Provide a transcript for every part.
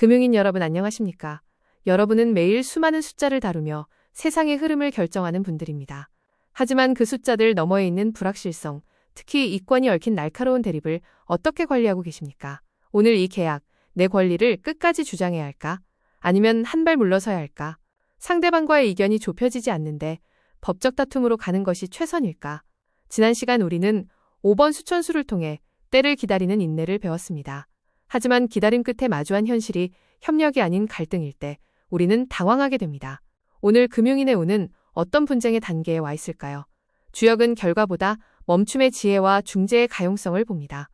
금융인 여러분 안녕하십니까? 여러분은 매일 수많은 숫자를 다루며 세상의 흐름을 결정하는 분들입니다. 하지만 그 숫자들 너머에 있는 불확실성, 특히 이권이 얽힌 날카로운 대립을 어떻게 관리하고 계십니까? 오늘 이 계약, 내 권리를 끝까지 주장해야 할까? 아니면 한 발 물러서야 할까? 상대방과의 이견이 좁혀지지 않는데 법적 다툼으로 가는 것이 최선일까? 지난 시간 우리는 5번 수천수를 통해 때를 기다리는 인내를 배웠습니다. 하지만 기다림 끝에 마주한 현실이 협력이 아닌 갈등일 때 우리는 당황하게 됩니다. 오늘 금융인의 운은 어떤 분쟁의 단계에 와 있을까요? 주역은 결과보다 멈춤의 지혜와 중재의 가용성을 봅니다.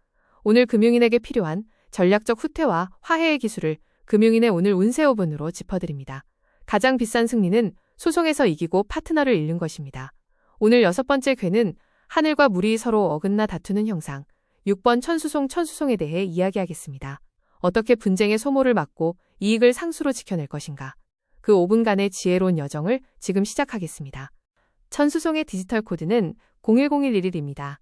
오늘 금융인에게 필요한 전략적 후퇴와 화해의 기술을 금융인의 오늘 운세 5분으로 짚어드립니다. 가장 비싼 승리는 소송에서 이기고 파트너를 잃는 것입니다. 오늘 6번째 궤는 하늘과 물이 서로 어긋나 다투는 형상, 6번 천수송에 대해 이야기하겠습니다. 어떻게 분쟁의 소모를 막고 이익을 상수로 지켜낼 것인가? 그 5분간의 지혜로운 여정을 지금 시작하겠습니다. 천수송의 디지털 코드는 010111입니다.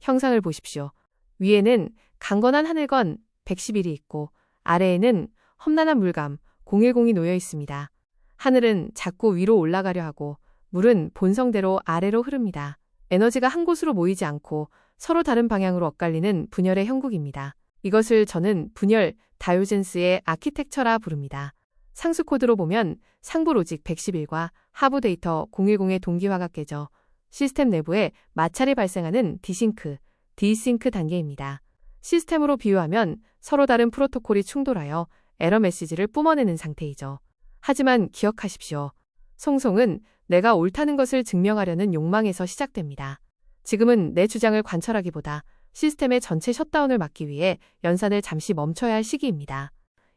형상을 보십시오. 위에는 강건한 하늘건 111이 있고 아래에는 험난한 물감 0102이 놓여 있습니다. 하늘은 자꾸 위로 올라가려 하고 물은 본성대로 아래로 흐릅니다. 에너지가 한 곳으로 모이지 않고 서로 다른 방향으로 엇갈리는 분열의 형국입니다. 이것을 저는 분열 다이오젠스의 아키텍처라 부릅니다. 상수 코드로 보면 상부 로직 111과 하부 데이터 010의 동기화가 깨져 시스템 내부에 마찰이 발생하는 디싱크, 디싱크 단계입니다. 시스템으로 비유하면 서로 다른 프로토콜이 충돌하여 에러 메시지를 뿜어내는 상태이죠. 하지만 기억하십시오. 송송은 내가 옳다는 것을 증명하려는 욕망에서 시작됩니다. 지금은 내 주장을 관철하기보다 시스템의 전체 셧다운을 막기 위해 연산을 잠시 멈춰야 할 시기입니다.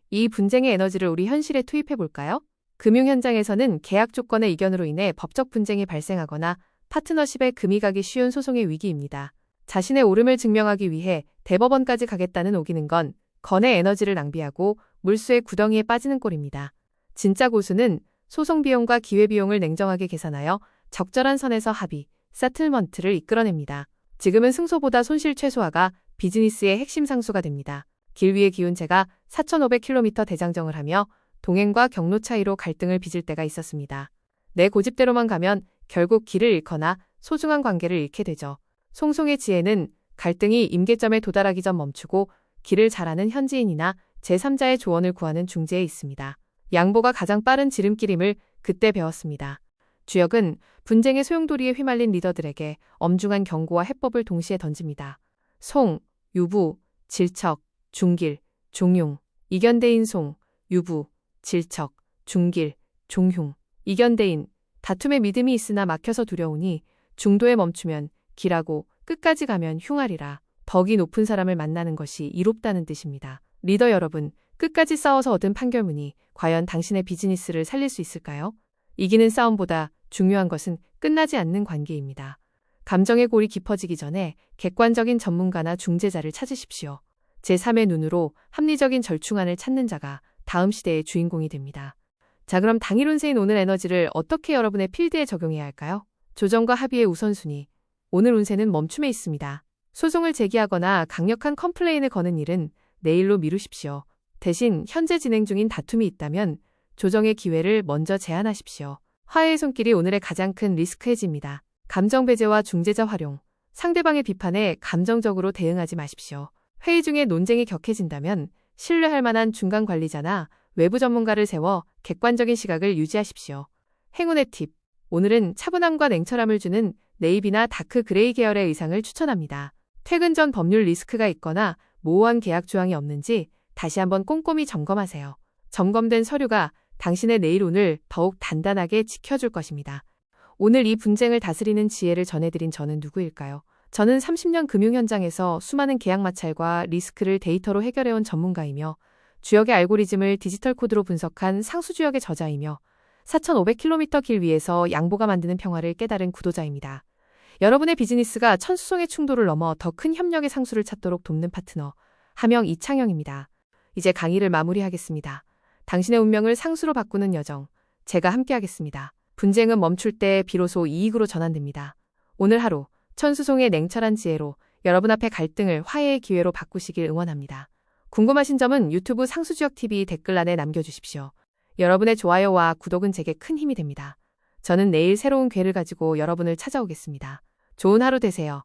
이 분쟁의 에너지를 우리 현실에 투입해 볼까요? 금융 현장에서는 계약 조건의 이견으로 인해 법적 분쟁이 발생하거나 파트너십에 금이 가기 쉬운 소송의 위기입니다. 자신의 옳음을 증명하기 위해 대법원까지 가겠다는 오기는 건 건의 에너지를 낭비하고 물수의 구덩이에 빠지는 꼴입니다. 진짜 고수는 소송 비용과 기회 비용을 냉정하게 계산하여 적절한 선에서 합의, 세틀먼트를 이끌어냅니다. 지금은 승소보다 손실 최소화가 비즈니스의 핵심 상수가 됩니다. 길 위의 기운체가 4,500km 대장정을 하며 동행과 경로 차이로 갈등을 빚을 때가 있었습니다. 내 고집대로만 가면 결국 길을 잃거나 소중한 관계를 잃게 되죠. 송송의 지혜는 갈등이 임계점에 도달하기 전 멈추고 길을 잘 아는 현지인이나 제3자의 조언을 구하는 중재에 있습니다. 양보가 가장 빠른 지름길임을 그때 배웠습니다. 주역은 분쟁의 소용돌이에 휘말린 리더들에게 엄중한 경고와 해법을 동시에 던집니다. 송, 유부, 질척, 중길, 종용. 이견대인 송, 유부, 질척, 중길, 종흉. 이견대인, 다툼에 믿음이 있으나 막혀서 두려우니 중도에 멈추면 길하고 끝까지 가면 흉하리라. 덕이 높은 사람을 만나는 것이 이롭다는 뜻입니다. 리더 여러분, 끝까지 싸워서 얻은 판결문이 과연 당신의 비즈니스를 살릴 수 있을까요? 이기는 싸움보다 중요한 것은 끝나지 않는 관계입니다. 감정의 골이 깊어지기 전에 객관적인 전문가나 중재자를 찾으십시오. 제3의 눈으로 합리적인 절충안을 찾는 자가 다음 시대의 주인공이 됩니다. 자, 그럼 당일 운세인 오늘 에너지를 어떻게 여러분의 필드에 적용해야 할까요? 조정과 합의의 우선순위. 오늘 운세는 멈춤에 있습니다. 소송을 제기하거나 강력한 컴플레인을 거는 일은 내일로 미루십시오. 대신 현재 진행 중인 다툼이 있다면 조정의 기회를 먼저 제안하십시오. 화해의 손길이 오늘의 가장 큰 리스크 해지입니다. 감정 배제와 중재자 활용. 상대방의 비판에 감정적으로 대응하지 마십시오. 회의 중에 논쟁이 격해진다면 신뢰할 만한 중간 관리자나 외부 전문가를 세워 객관적인 시각을 유지하십시오. 행운의 팁. 오늘은 차분함과 냉철함을 주는 네이비나 다크 그레이 계열의 의상을 추천합니다. 퇴근 전 법률 리스크가 있거나 모호한 계약 조항이 없는지 다시 한번 꼼꼼히 점검하세요. 점검된 서류가 당신의 내일 운을 더욱 단단하게 지켜줄 것입니다. 오늘 이 분쟁을 다스리는 지혜를 전해드린 저는 누구일까요? 저는 30년 금융 현장에서 수많은 계약 마찰과 리스크를 데이터로 해결해온 전문가이며 주역의 알고리즘을 디지털 코드로 분석한 상수주역의 저자이며 4,500km 길 위에서 양보가 만드는 평화를 깨달은 구도자입니다. 여러분의 비즈니스가 천수송의 충돌을 넘어 더 큰 협력의 상수를 찾도록 돕는 파트너, 하명 이창영입니다. 이제 강의를 마무리하겠습니다. 당신의 운명을 상수로 바꾸는 여정, 제가 함께하겠습니다. 분쟁은 멈출 때 비로소 이익으로 전환됩니다. 오늘 하루, 천수송의 냉철한 지혜로 여러분 앞에 갈등을 화해의 기회로 바꾸시길 응원합니다. 궁금하신 점은 유튜브 상수지역TV 댓글란에 남겨주십시오. 여러분의 좋아요와 구독은 제게 큰 힘이 됩니다. 저는 내일 새로운 괴를 가지고 여러분을 찾아오겠습니다. 좋은 하루 되세요.